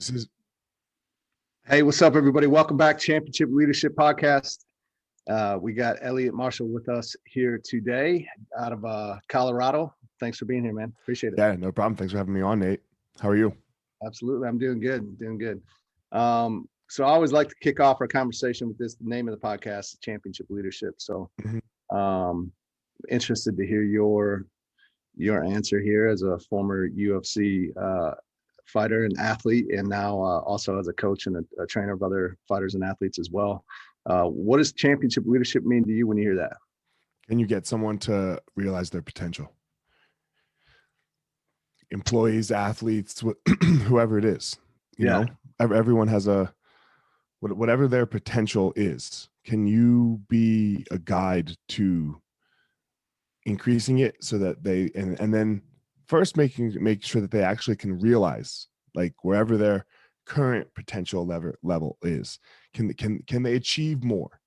This is Hey, what's up, everybody? Welcome back, Championship Leadership Podcast. We got Eliot Marshall with us here today out of Colorado. Thanks for being here, man. Appreciate it. Yeah, no problem. Thanks for having me on, Nate. How are you? Absolutely. I'm doing good. Doing good. So I always like to kick off our conversation with the name of the podcast, Championship Leadership. So interested to hear your answer here as a former UFC fighter and athlete, and now also as a coach and a trainer of other fighters and athletes as well. What does championship leadership mean to you when you hear that? Can you get someone to realize their potential? Employees, athletes, whoever it is, you know, everyone has whatever their potential is. Can you be a guide to increasing it so that they, and then first make sure that they actually can realize, like, wherever their current potential level is, can they achieve more?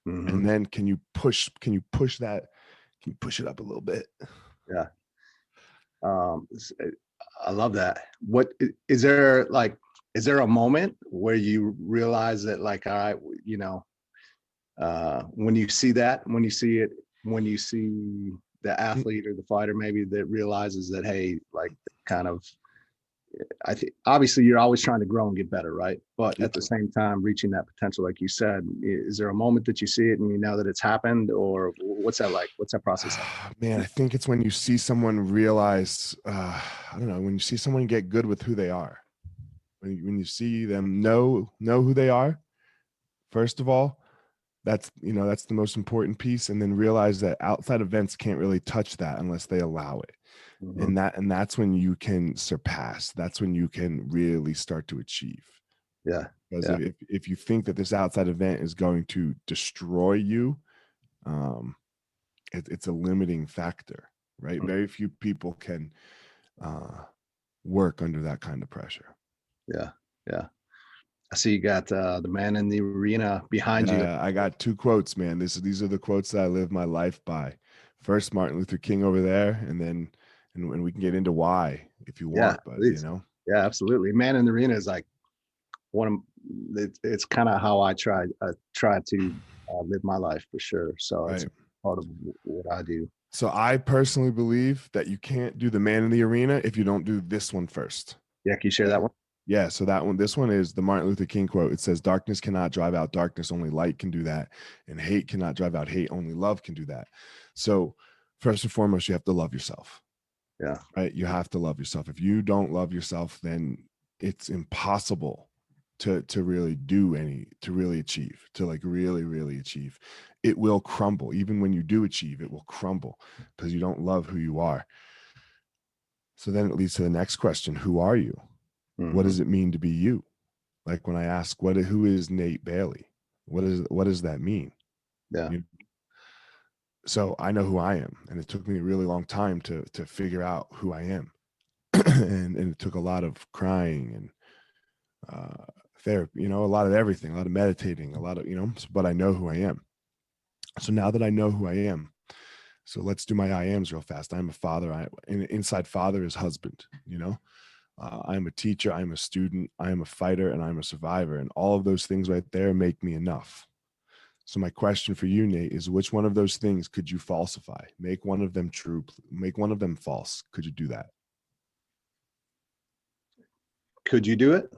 And then can you push it up a little bit? Yeah. I love that. What is there, like, is there a moment where you realize that, like, all right, you know, when you see the athlete or the fighter maybe that realizes that, hey, like, kind of, I think obviously you're always trying to grow and get better, right? But at the same time, reaching that potential, like you said, is there a moment that you see it and you know that it's happened, or what's that like? What's that process like? Man, I think it's when you see someone realize, I don't know, when you see someone get good with who they are, when you see them know who they are, first of all, that's the most important piece. And then realize that outside events can't really touch that unless they allow it. And that's when you can surpass. That's when you can really start to achieve. Yeah. Because if you think that this outside event is going to destroy you, it's a limiting factor, right? Very few people can work under that kind of pressure. Yeah. I see you got the man in the arena behind you. I got two quotes, man. These are the quotes that I live my life by. First, Martin Luther King over there, and then and we can get into why if you want, but please. Yeah, absolutely. Man in the arena is like it's kind of how I try to live my life, for sure. So it's part of what I do. So I personally believe that you can't do the man in the arena if you don't do this one first. Yeah, can you share that one? Yeah, so this one is the Martin Luther King quote. It says, "Darkness cannot drive out darkness, only light can do that. And hate cannot drive out hate, only love can do that." So first and foremost, you have to love yourself. Yeah. Right? You have to love yourself. If you don't love yourself, then it's impossible to really achieve, to like really achieve. It will crumble. Even when you do achieve, it will crumble because you don't love who you are. So then it leads to the next question: who are you? What does it mean to be you? Like when I ask, who is Nate Bailey? What does that mean? Yeah. So I know who I am, and it took me a really long time to figure out who I am, and it took a lot of crying and therapy, a lot of everything, a lot of meditating, a lot of but I know who I am. So now that I know who I am, so let's do my I ams real fast. I'm a father. Inside father is husband. I'm a teacher, I'm a student, I am a fighter, and I'm a survivor. And all of those things right there make me enough. So my question for you, Nate, is which one of those things could you falsify? Make one of them true, make one of them false. Could you do that? Could you do it?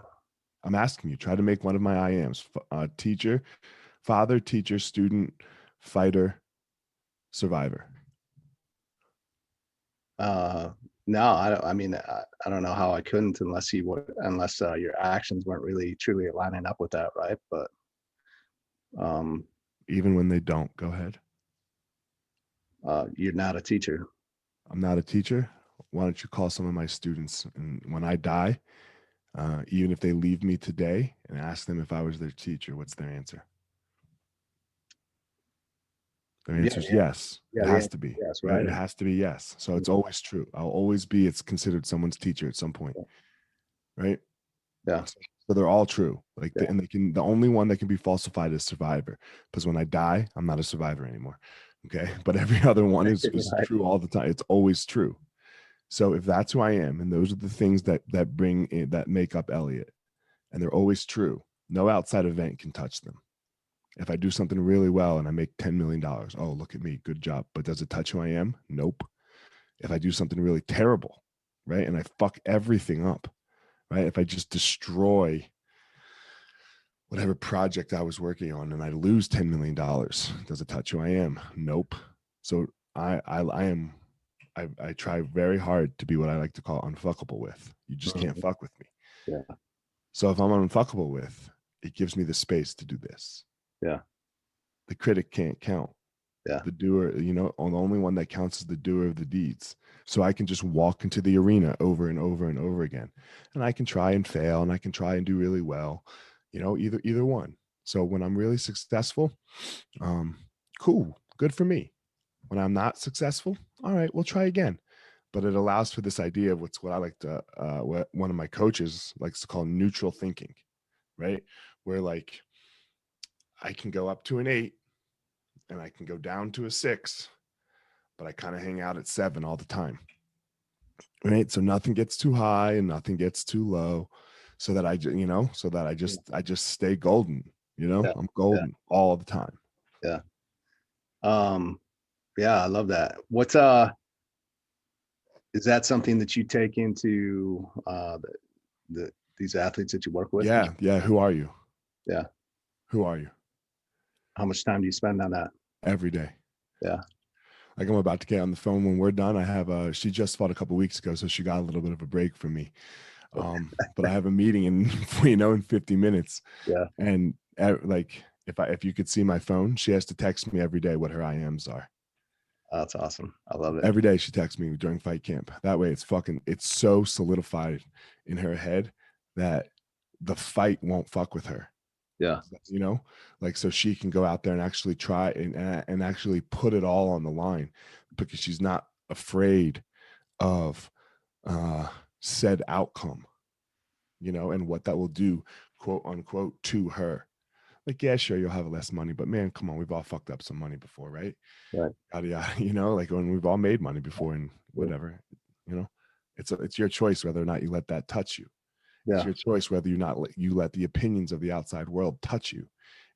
I'm asking you, try to make one of my I ams. Teacher, father, teacher, student, fighter, survivor. No, I don't. I mean, I don't know how I couldn't unless your actions weren't really truly lining up with that, right? But even when they don't, go ahead. You're not a teacher. I'm not a teacher. Why don't you call some of my students, and when I die, even if they leave me today, and ask them if I was their teacher, what's their answer? Their answer is yes. It has to be. Yes, right. It has to be yes. So it's always true. It's considered someone's teacher at some point. Right? Yeah. So they're all true. Like the only one that can be falsified is survivor. Because when I die, I'm not a survivor anymore. Okay. But every other one is true all the time. It's always true. So if that's who I am, and those are the things that make up Eliot, and they're always true. No outside event can touch them. If I do something really well and I make $10 million, oh, look at me, good job. But does it touch who I am? Nope. If I do something really terrible, right, and I fuck everything up, right, if I just destroy whatever project I was working on and I lose $10 million, does it touch who I am? Nope. So I try very hard to be what I like to call unfuckable with. You just can't Mhm. fuck with me. Yeah. So if I'm unfuckable with, it gives me the space to do this. Yeah. The critic can't count. Yeah. The doer, the only one that counts is the doer of the deeds. So I can just walk into the arena over and over and over again. And I can try and fail and I can try and do really well, either one. So when I'm really successful, cool, good for me. When I'm not successful, all right, we'll try again. But it allows for this idea of what I like to, what one of my coaches likes to call neutral thinking, right? Where like I can go up to an 8 and I can go down to a 6, but I kind of hang out at 7 all the time. Right. So nothing gets too high and nothing gets too low. So that I just stay golden. Yeah. I'm Yeah. golden all the time. Yeah. Um, yeah, I love that. Is that something that you take into these athletes that you work with? Yeah. Yeah. Who are you? Yeah. Who are you? How much time do you spend on that? Every day. Yeah. Like I'm about to get on the phone when we're done. I have she just fought a couple weeks ago, so she got a little bit of a break from me. But I have a meeting in in 50 minutes. Yeah. And like if you could see my phone, she has to text me every day what her IMs are. That's awesome. I love it. Every day she texts me during fight camp. That way it's so solidified in her head that the fight won't fuck with her. Yeah. Like so she can go out there and actually try and actually put it all on the line because she's not afraid of said outcome, and what that will do, quote unquote, to her. Like, yeah, sure, you'll have less money, but man, come on, we've all fucked up some money before, right? Right. Yada yada, like when we've all made money before and whatever, you know, it's your choice whether or not you let that touch you. It's Yeah. your choice whether you let the opinions of the outside world touch you.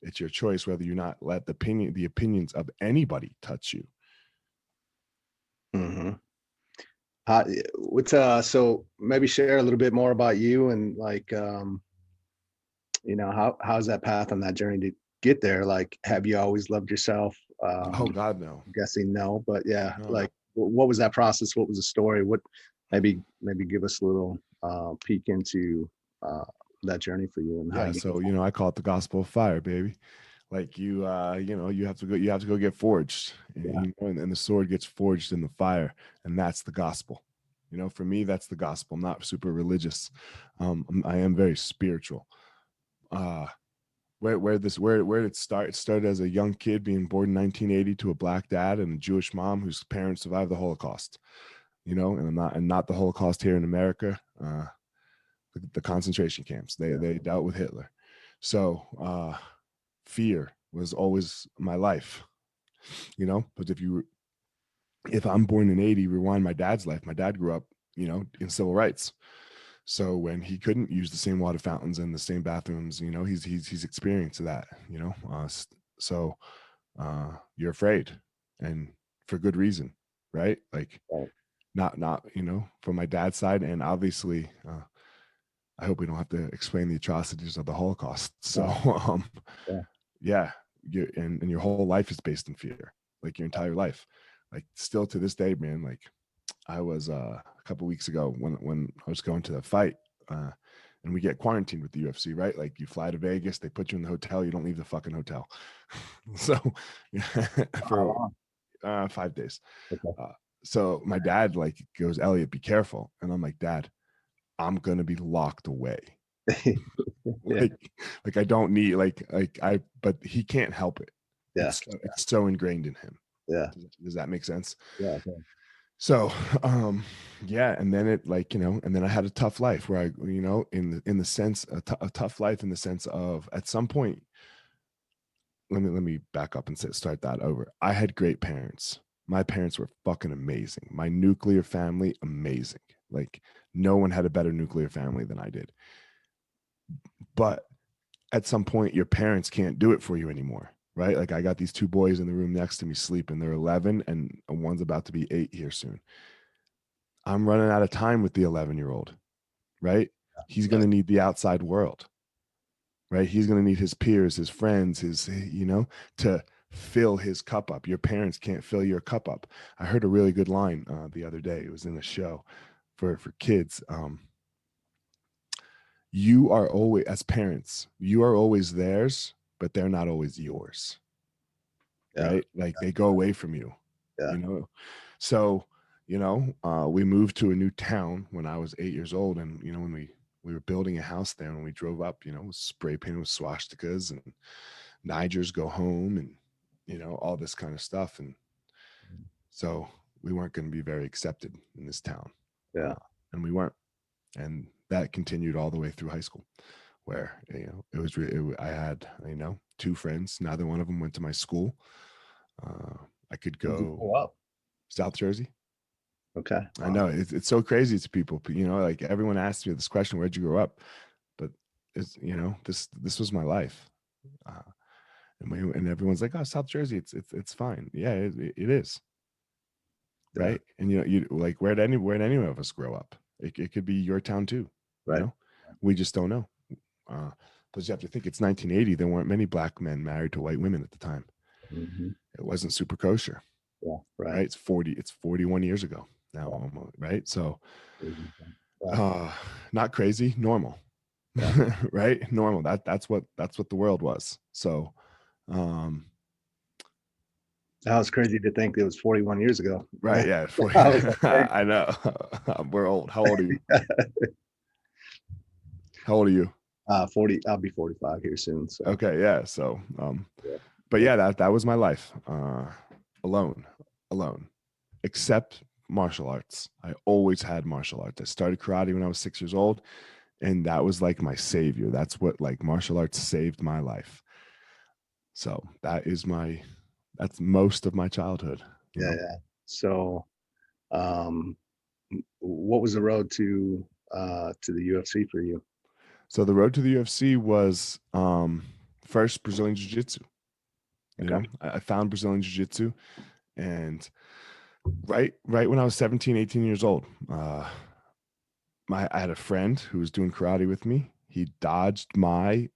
It's your choice whether you not let the opinions of anybody touch you. Mm-hmm. So maybe share a little bit more about you and like how's that path on that journey to get there? Like, have you always loved yourself? Oh God, no. I'm guessing no, but yeah, No. like what was that process? What was the story? What maybe give us a little peek into that journey for you and how Yeah, you so I call it the gospel of fire, baby. Like you have to go get forged, yeah, and the sword gets forged in the fire, and that's the gospel. For me, that's the gospel. I'm not super religious. I am very spiritual. Where did it start? It started as a young kid being born in 1980 to a black dad and a Jewish mom whose parents survived the Holocaust. And not the Holocaust here in America. The concentration camps. They dealt with Hitler. So fear was always my life. But if I'm born in 80, rewind my dad's life. My dad grew up, in civil rights. So when he couldn't use the same water fountains and the same bathrooms, he's experienced that, so you're afraid, and for good reason, right? Like right. not from my dad's side, and obviously I hope we don't have to explain the atrocities of the Holocaust. So Yeah, yeah, yeah, and your whole life is based in fear, like your entire life. Like still to this day, man, like I was a couple weeks ago when I was going to the fight, and we get quarantined with the UFC, right? Like you fly to Vegas, they put you in the hotel, you don't leave the fucking hotel. So how for long? 5 days. Okay. So my dad like goes, Elliot, be careful. And I'm like, Dad, I'm gonna be locked away. Yeah, like I don't need but he can't help it. yeah, It's so ingrained in him. yeah, Does that make sense? yeah, So yeah, and then it like and then I had a tough life where I in the sense a tough life in the sense of at some point, let me back up and start that over. I had great parents. My parents were fucking amazing. My nuclear family, amazing. Like no one had a better nuclear family than I did. But at some point, your parents can't do it for you anymore, right? Like I got these two boys in the room next to me sleeping. They're 11 and one's about to be 8 here soon. I'm running out of time with the 11-year-old, right? He's going Right. to need the outside world, right? He's going to need his peers, his friends, to fill his cup up. Your parents can't fill your cup up. I heard a really good line the other day. It was in a show for kids. You are always, as parents, you are always theirs, but they're not always yours, Yeah. right? Like they go away from you, Yeah. you know? So, we moved to a new town when I was 8 years old. And, when we were building a house there and we drove up, spray painted with swastikas and Nigers go home and, all this kind of stuff. And so we weren't going to be very accepted in this town. Yeah. And we weren't. And that continued all the way through high school where, it was, I had, two friends. Neither one of them went to my school. I could Where'd you go grow up? South Jersey. Okay. I Wow. know it's so crazy to people, like everyone asks me this question, where'd you grow up? But it's, this was my life. Uh, and everyone's like, oh, South Jersey, it's fine. Yeah, it is. Yeah. Right. And, you like, where'd any of us grow up? It could be your town too. Right. We just don't know. Because you have to think it's 1980. There weren't many black men married to white women at the time. Hmm. It wasn't super kosher. Yeah. Right. Right. It's 41 years ago now, Yeah. almost. Right. So, Yeah. not crazy, normal. Yeah. Right. Normal. That's what the world was. So, um, That was crazy to think it was 41 years ago. right. Yeah. I was like, I know. We're old. How old are you? How old are you? 40. I'll be 45 here soon. So Okay. Yeah. So, yeah. but Yeah. yeah, that was my life. Alone, except martial arts. I always had martial arts. I started karate when I was 6 years old, and that was like my savior. That's what, like, martial arts saved my life. So that's most of my childhood, Yeah. Yeah. So, um, what was the road to the UFC for you? So the road to the UFC was first Brazilian Jiu-Jitsu. Okay. I found Brazilian Jiu-Jitsu, and right when I was 17, 18 years old, I had a friend who was doing karate with me. He dodged we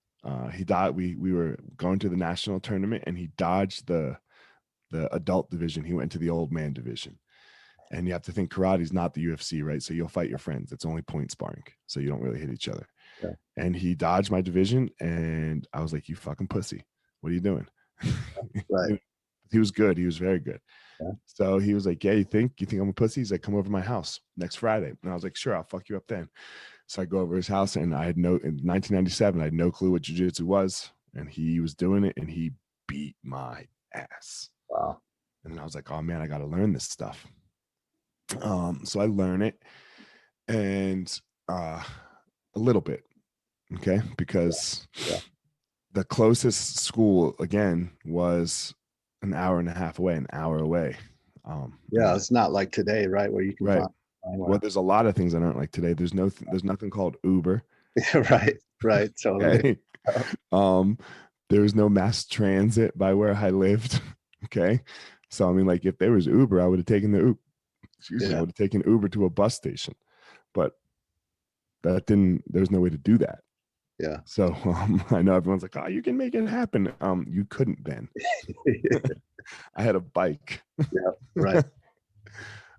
were going to the national tournament, and he dodged the adult division. He went to the old man division. And you have to think karate is not the UFC, right? So you'll fight your friends. It's only point sparring. So you don't really hit each other. Yeah. And he dodged my division, and I was like, you fucking pussy. What are you doing? Right. He was good. He was very good. Yeah. So he was like, yeah, you think I'm a pussy? He's like, come over to my house next Friday. And I was like, sure, I'll fuck you up then. So I go over his house, and in 1997, I had no clue what jiu-jitsu was. And he was doing it, and he beat my ass. Wow. And I was like, oh man, I got to learn this stuff. So I learn it, and a little bit, okay, because Yeah. the closest school again was an hour and a half away, an hour away. Yeah. It's not like today, right? Where you can Right. find Well, anywhere. there's a lot of things that aren't like today. There's nothing called Uber. Right. Right. Totally. Okay. Um, there was no mass transit by where I lived. Okay. So I mean, like, if there was Uber, I would have taken the Uber. Excuse me, I Yeah. would have taken Uber to a bus station. But there's no way to do that. Yeah. So I know everyone's like, oh, you can make it happen. You couldn't then. I had a bike. Yeah. Right.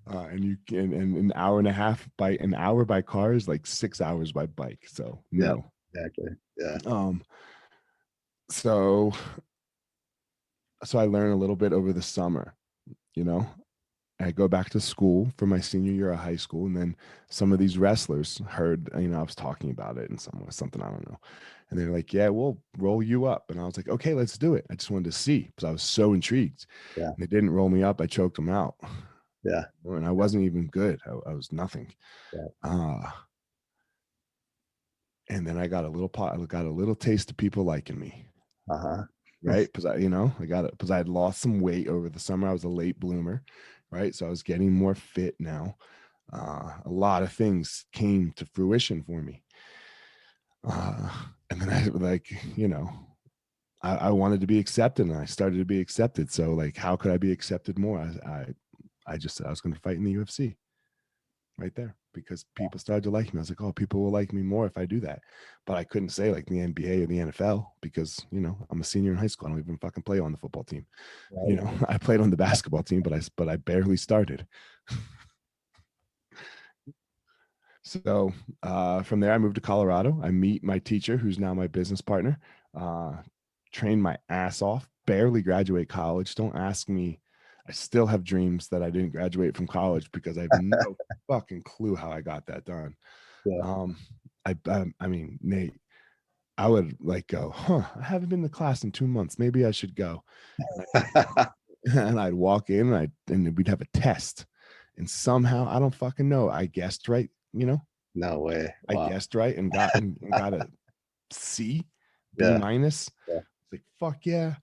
And you can, and an hour by car is like 6 hours by bike. So Yeah. no. Exactly. Yeah. Um, so I learn a little bit over the summer, you know. I go back to school for my senior year of high school, and then some of these wrestlers heard, I was talking about it and something, I don't know. And they're like, yeah, we'll roll you up. And I was like, okay, let's do it. I just wanted to see because I was so intrigued. Yeah. And they didn't roll me up. I choked them out. Yeah. And I wasn't even good. I was nothing. Yeah. And then I got a little taste of people liking me. Uh-huh. Right. Because I got it because I had lost some weight over the summer. I was a late bloomer. Right. So I was getting more fit now. A lot of things came to fruition for me. And then I like, I wanted to be accepted, and I started to be accepted. So like, how could I be accepted more? I just said I was going to fight in the UFC right there, because people started to like me. I was like, oh, people will like me more if I do that. But I couldn't say like the NBA or the NFL, because, I'm a senior in high school. I don't even fucking play on the football team. Right. I played on the basketball team, but I barely started. So from there, I moved to Colorado. I meet my teacher, who's now my business partner. Uh, trained my ass off, barely graduate college. Don't ask me. I still have dreams that I didn't graduate from college, because I have no fucking clue how I got that done. Yeah. Um, I mean, Nate, I would like go, I haven't been to class in 2 months. Maybe I should go. And, and I'd walk in, and we'd have a test. And somehow, I don't fucking know, I guessed right, No way. I Wow. guessed right and got a C, B Yeah. minus. Yeah. It's like, fuck yeah.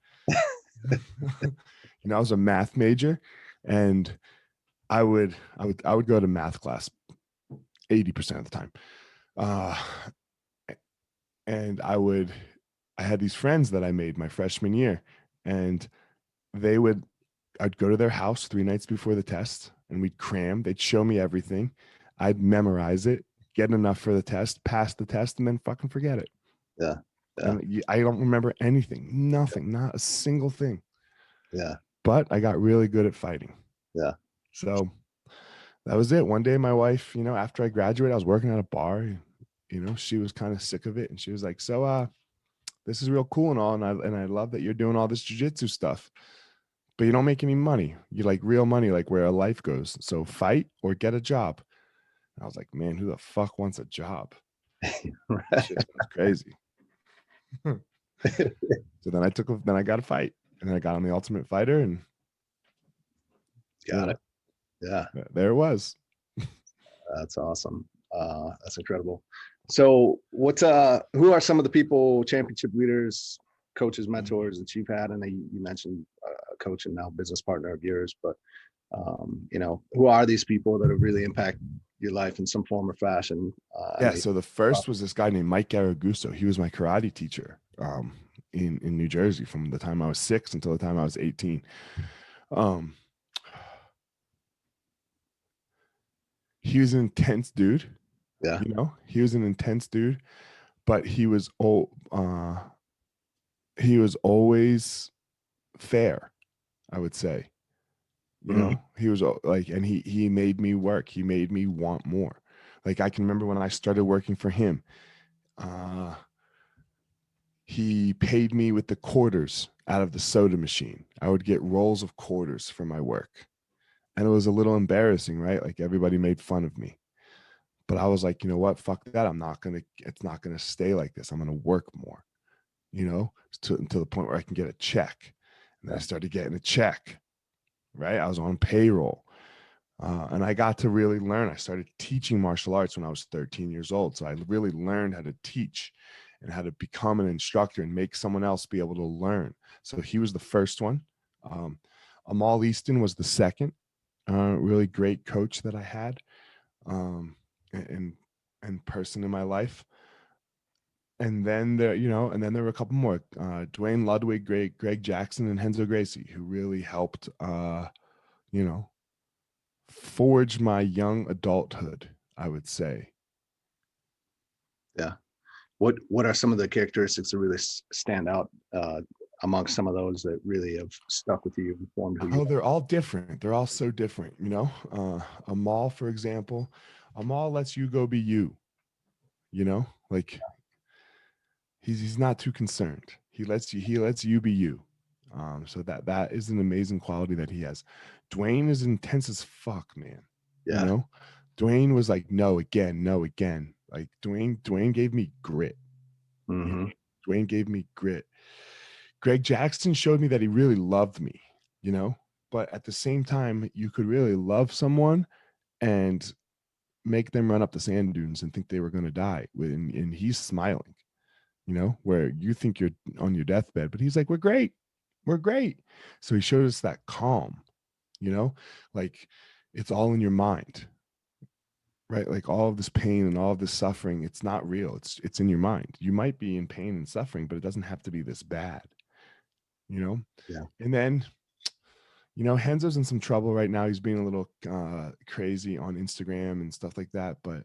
I was a math major, and I would go to math class 80% of the time. Uh and I had these friends that I made my freshman year, and they would I'd go to their house 3 nights before the test, and we'd cram. They'd show me everything. I'd memorize it, get enough for the test, pass the test, and then fucking forget it. Yeah. Yeah. And I don't remember anything, nothing, not a single thing. Yeah. But I got really good at fighting. Yeah. So that was it. One day, my wife, after I graduated, I was working at a bar. She was kind of sick of it, and she was like, "So, this is real cool and all, and I love that you're doing all this jujitsu stuff, but you don't make any money. You like real money, like where a life goes. So fight or get a job." And I was like, "Man, who the fuck wants a job? This Right. shit sounds crazy." So then I got a fight, and then I got on the Ultimate Fighter, and you Got know, it. Yeah. there it was. That's awesome. That's incredible. So who are some of the people, championship leaders, coaches, mentors that you've had? And you mentioned a coach and now business partner of yours, but who are these people that have really impacted your life in some form or fashion? I Yeah. know. So the first was this guy named Mike Garaguso. He was my karate teacher in New Jersey from the time I was 6 until the time I was 18. Um, he was an intense dude. Yeah. He was an intense dude, but he was always fair, I would say. Mhm. He was like, and he made me work. He made me want more. Like, I can remember when I started working for him, uh, he paid me with the quarters out of the soda machine. I would get rolls of quarters for my work. And it was a little embarrassing, right? Like, everybody made fun of me. But I was like, you know what? Fuck that. It's not gonna stay like this. I'm gonna work more, until the point where I can get a check. And then I Yeah. started getting a check, right? I was on payroll. And I got to really learn. I started teaching martial arts when I was 13 years old. So I really learned how to teach and how to become an instructor and make someone else be able to learn. So he was the first one. Um, Amal Easton was the second really great coach that I had, and person in my life. And then there were a couple more, Dwayne Ludwig, Greg Jackson, and Henzo Gracie, who really helped, you know, forge my young adulthood, I would say. Yeah. What are some of the characteristics that really stand out amongst some of those that really have stuck with you and formed who you Oh, they're all different. They're all so different, Amal, for example, Amal lets you go be you, like he's not too concerned. He lets you be you. So that is an amazing quality that he has. Dwayne is intense as fuck, man. are. You Yeah. know, Dwayne was like, no, again, no, again. Like Dwayne gave me grit. You Hmm. know, Dwayne gave me grit. Greg Jackson showed me that he really loved me, you know, but at the same time, you could really love someone and make them run up the sand dunes and think they were going to die. And he's smiling, where you think you're on your deathbed, but he's like, we're great. We're great. So he showed us that calm, like it's all in your mind. right? Like all of this pain and all of this suffering, it's not real. It's in your mind. You might be in pain and suffering, but it doesn't have to be this bad, you know? Yeah. And then, Henzo's in some trouble right now. He's being a little crazy on Instagram and stuff like that, but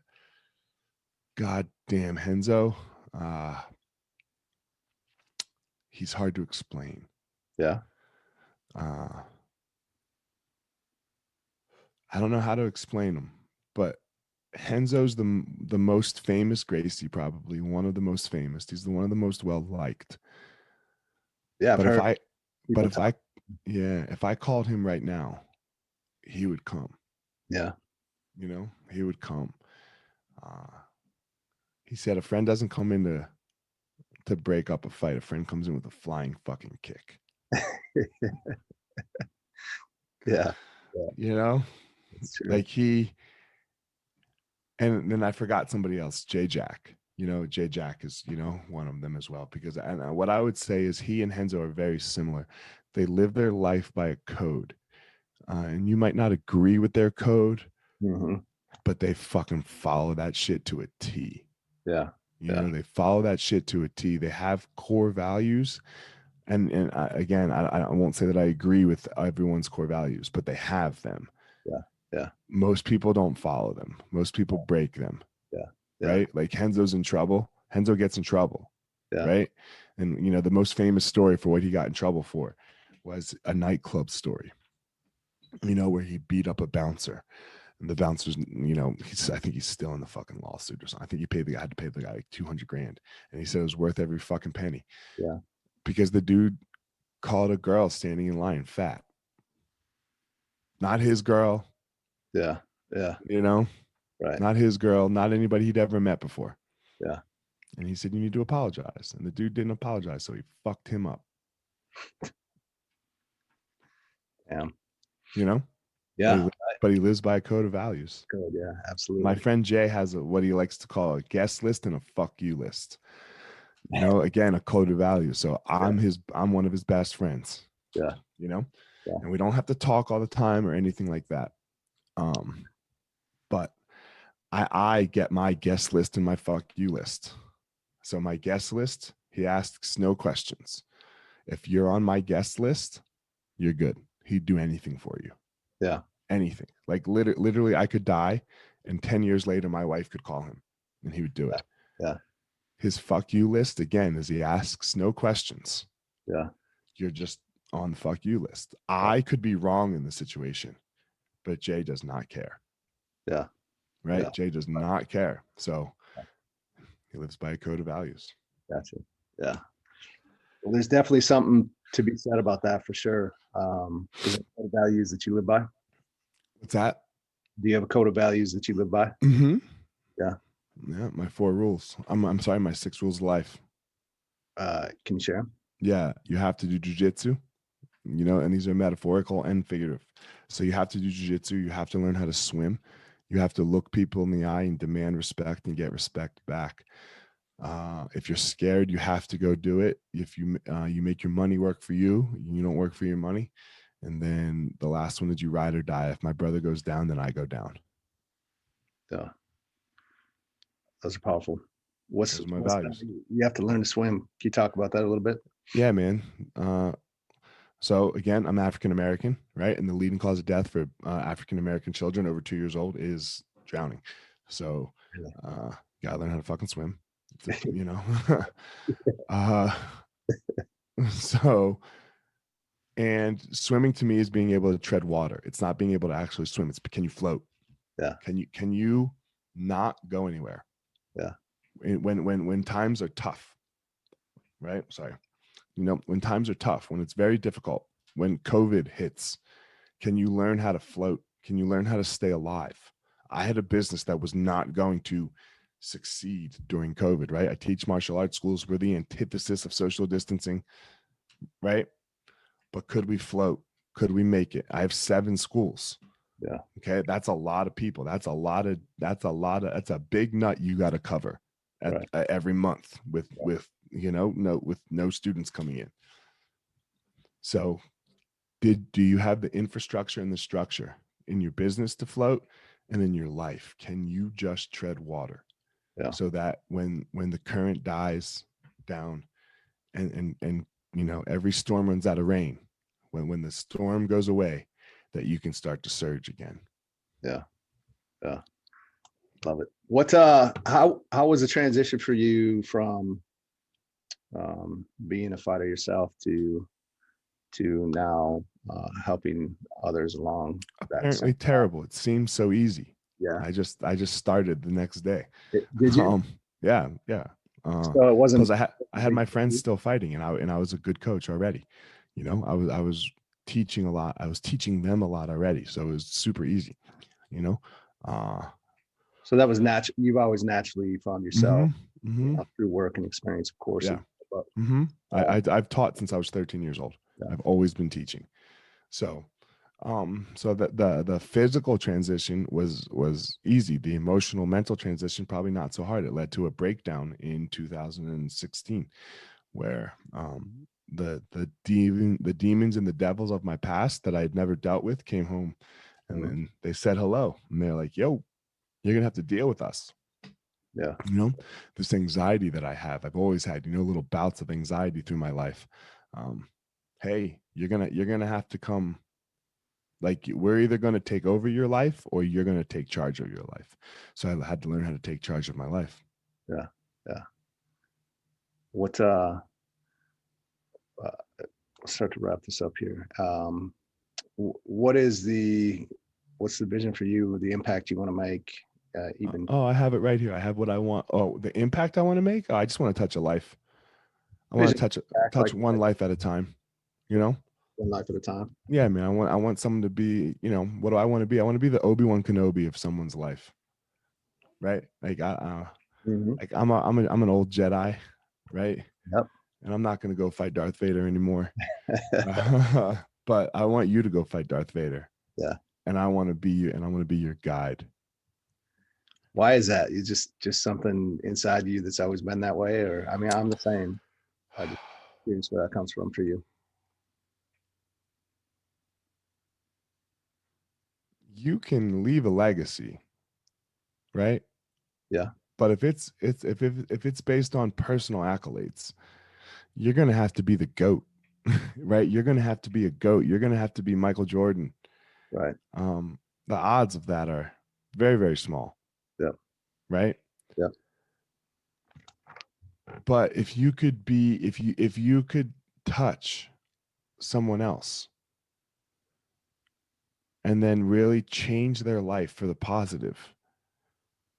god damn Henzo, uh he's hard to explain. Yeah. uh I don't know how to explain him, but Henzo's the most famous Gracie, probably one of the most famous. He's the one of the most well liked. Yeah. I've But if heard I, but people if talk. I, yeah, if I called him right now, he would come. Yeah. He would come. Uh, he said a friend doesn't come in to break up a fight. A friend comes in with a flying fucking kick. Yeah. Yeah. You know, It's true. like and then I forgot somebody else, J Jack. J Jack is, one of them as well. Because and what I would say is he and Henzo are very similar. They live their life by a code. And you might not agree with their code, Hmm. but they fucking follow that shit to a T. Yeah. Yeah. They follow that shit to a T. They have core values. Again, I won't say that I agree with everyone's core values, but they have them. Yeah. Yeah. Most people don't follow them. Most people break them, Yeah. Yeah. right? Like Henzo's in trouble. Henzo gets in trouble, Yeah. right? And the most famous story for what he got in trouble for was a nightclub story, where he beat up a bouncer. And the bouncer's, I think he's still in the fucking lawsuit or something. I think had to pay the guy like 200 grand. And he said it was worth every fucking penny. Yeah. Because the dude called a girl standing in line fat. Not his girl, Yeah. Yeah. you know, Right. not his girl, not anybody he'd ever met before. Yeah. And he said, you need to apologize. And the dude didn't apologize. So he fucked him up, Damn. you know, but Yeah. he lives by a code of values. Good. Yeah. My Absolutely. friend Jay has what he likes to call a guest list and a fuck you list. Again, a code of values. So Yeah. I'm one of his best friends, Yeah. you know, Yeah. and we don't have to talk all the time or anything like that. But I get my guest list and my fuck you list. So my guest list, he asks no questions. If you're on my guest list, you're good. He'd do anything for you. Yeah. Anything. Like literally I could die and 10 years later my wife could call him and he would do it. Yeah. His fuck you list again is he asks no questions. Yeah. You're just on the fuck you list. I could be wrong in the situation, but Jay does not care. Yeah. Right? Yeah. Jay does not care. So he lives by a code of values. Gotcha. Yeah. Well, there's definitely something to be said about that for sure. Is it code of values that you live by? What's that? Do you have a code of values that you live by? Mm-hmm. Yeah. Yeah, my 4 rules. I'm sorry, my 6 rules of life. Can you share 'em? Yeah, you have to do jujitsu, and these are metaphorical and figurative. So you have to do jujitsu. You have to learn how to swim. You have to look people in the eye and demand respect and get respect back. If you're scared, you have to go do it. If you make your money work for you, you don't work for your money. And then the last one is you ride or die. If my brother goes down, then I go down. Yeah. Those are powerful. What's Those are my values. you have to learn to swim? Can you talk about that a little bit? Yeah, man. So again, I'm African American, right? And the leading cause of death for African American children over 2 years old is drowning. So gotta learn how to fucking swim. uh, so and swimming to me is being able to tread water. It's not being able to actually swim. It's can you float? Yeah. Can you not go anywhere? Yeah. When times are tough, right? Sorry. When times are tough, when it's very difficult, when COVID hits, can you learn how to float? Can you learn how to stay alive? I had a business that was not going to succeed during COVID, right? I teach martial arts schools. We're the antithesis of social distancing, right? But could we float? Could we make it? I have 7 schools. Yeah. Okay. That's a lot of people. That's a big nut you got to cover every month with no students coming in. So do you have the infrastructure and the structure in your business to float? and in your life, can you just tread water Yeah. so that when the current dies down and you know, every storm runs out of rain, when the storm goes away, that you can start to surge again. Yeah. Yeah. Love it. What how was the transition for you from being a fighter yourself to now helping others along that same Apparently terrible. It seems so easy. yeah. I just started the next day. Did you? Um, yeah, yeah. So it Plus wasn't I had my friends still fighting, and I was a good coach already. You know, I was teaching a lot. I was teaching them a lot already, so it was super easy. You know, uh, so that was natural. You've always naturally found yourself, mm-hmm, mm-hmm, through work and experience, of course. yeah, But mm-hmm. um, I've taught since I was 13 years old. yeah. I've always been teaching. So so the physical transition was easy. The emotional mental transition probably not so hard. It led to a breakdown in 2016 where the demons and the devils of my past that I had never dealt with came home, and Mhm. then they said hello, and they're like, yo, you're gonna have to deal with us. Yeah. You know, this anxiety that I have, I've always had, you know, little bouts of anxiety through my life. um hey, you're gonna have to come. Like, we're either going to take over your life or you're going to take charge of your life. So I had to learn how to take charge of my life. Yeah. Yeah. What uh let's start to wrap this up here. What is what's the vision for you, the impact you want to make, even Oh, I have it right here. I have what I want. Oh, the impact I want to make. Oh, I just want to touch a life. I want to vision back, touch like one life at a time. You know? one life at a time? Yeah, man. I want someone to be. You know, what do I want to be? I want to be the Obi-Wan Kenobi of someone's life. Right? Like Hmm. like I'm an old Jedi, right? Yep. And I'm not gonna go fight Darth Vader anymore. But I want you to go fight Darth Vader. Yeah. And I want to be you, and I want to be your guide. Why is that? You just something inside you that's always been that way, or I mean, I'm the same. I just curious where that comes from for you. You can leave a legacy, right? Yeah. But if it's based on personal accolades, you're gonna have to be the goat, right? You're gonna have to be a goat. You're gonna have to be Michael Jordan. Right. The odds of that are very, very small, Yeah. right? Yeah. But if you could be, if you could touch someone else and then really change their life for the positive,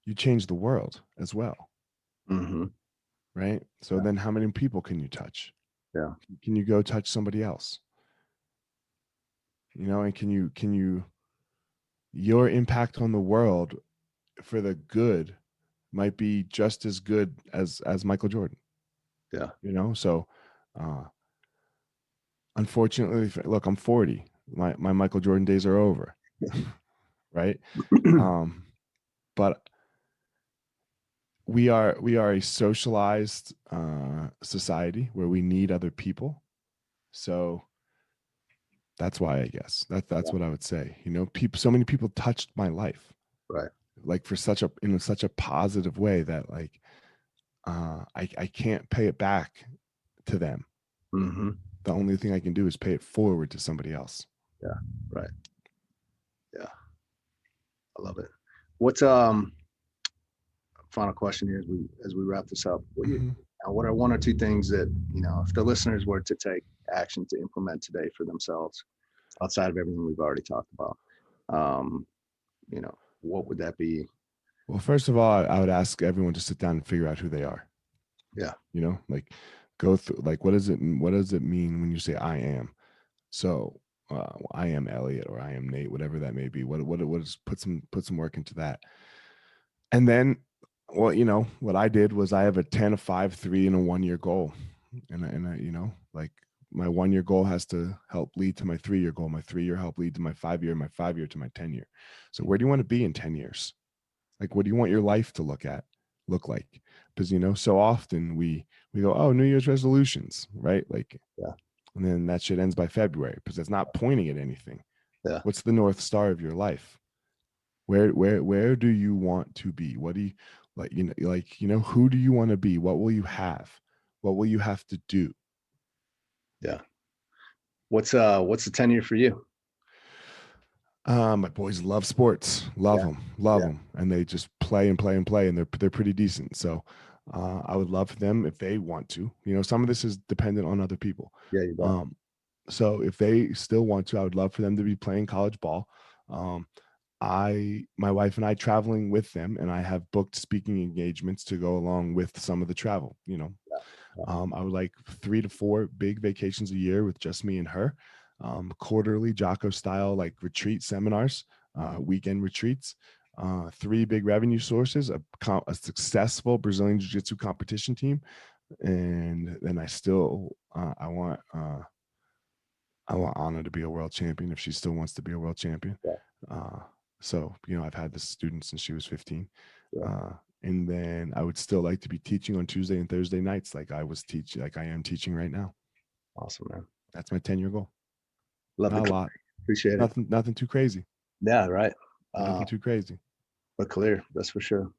you change the world as well, Hmm. right? So Yeah. then how many people can you touch? Yeah. Can you go touch somebody else? You know, and can you your impact on the world for the good might be just as good as Michael Jordan, Yeah. you know? So uh unfortunately, look, I'm 40. My Michael Jordan days are over, right? Um but we are a socialized society where we need other people. So that's why, I guess that's Yeah. what I would say. You know, people, so many people touched my life, Right. like for such a in such a positive way that like I can't pay it back to them. Hmm. The only thing I can do is pay it forward to somebody else. Yeah. Right. Yeah. I love it. What's final question here as we wrap this up? Mhm. What are one or two things that, if the listeners were to take action to implement today for themselves, outside of everything we've already talked about, um, what would that be? Well, first of all, I would ask everyone to sit down and figure out who they are. Yeah. You know, like go through, like, what does it mean when you say I am? So I am Elliot, or I am Nate, whatever that may be. What is, put some work into that. And then, well, you know, what I did was I have a 10, a 5, 3, and a 1 year goal. And I, you know, like, my 1 year goal has to help lead to my 3 year goal. My 3 year help lead to my 5 year, my 5 year to my 10 year. So where do you want to be in 10 years? Like, what do you want your life to look like? Because, you know, so often we go, oh, New Year's resolutions, right? Like, Yeah. and then that shit ends by February because it's not pointing at anything. Yeah. What's the North Star of your life? Where do you want to be? What do you who do you want to be? What will you have? What will you have to do? Yeah. What's the 10-year for you? My boys love sports, love Yeah. them, love Yeah. them, and they just play and play and play, and they're pretty decent. So I would love for them if they want to. Some of this is dependent on other people. Yeah, you bet. Um, so if they still want to, I would love for them to be playing college ball. Um, my wife and I traveling with them, and I have booked speaking engagements to go along with some of the travel. Yeah. Yeah. I would like 3 to 4 big vacations a year with just me and her. Quarterly Jocko style, like retreat seminars, weekend retreats, 3 big revenue sources, a successful Brazilian Jiu-Jitsu competition team. And then I want Anna to be a world champion if she still wants to be a world champion. Yeah. Uh, so, I've had this student since she was 15. Yeah. And then I would still like to be teaching on Tuesday and Thursday nights, like I am teaching right now. Awesome, man. That's my 10-year goal. Love Not the a lot. appreciate it. Nothing too crazy. Yeah, right. Nothing too crazy. But clear, that's for sure.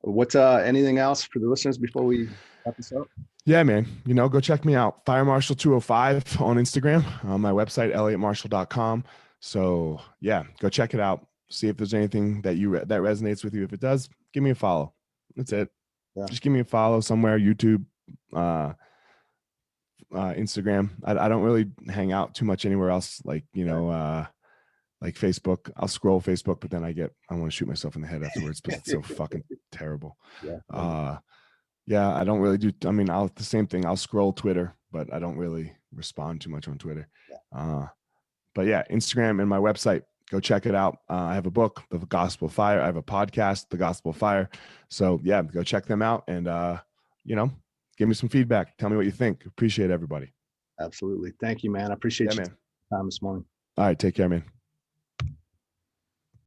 What's anything else for the listeners before we wrap this up? Yeah, man. Go check me out. Fire Marshal 205 on Instagram, on my website, eliotmarshall.com. So yeah, go check it out. See if there's anything that that resonates with you. If it does, give me a follow. That's it. Yeah. Just give me a follow somewhere, YouTube, Instagram. I don't really hang out too much anywhere else. Like, like Facebook. I'll scroll Facebook, but then I want to shoot myself in the head afterwards because it's so fucking terrible. Yeah. Yeah, I don't really do. I mean, the same thing. I'll scroll Twitter, but I don't really respond too much on Twitter. But yeah, Instagram and my website. Go check it out. I have a book, The Gospel of Fire. I have a podcast, The Gospel of Fire. So yeah, go check them out and give me some feedback. Tell me what you think. Appreciate everybody. Absolutely. Thank you, man. I appreciate your time this morning. All right, take care, man.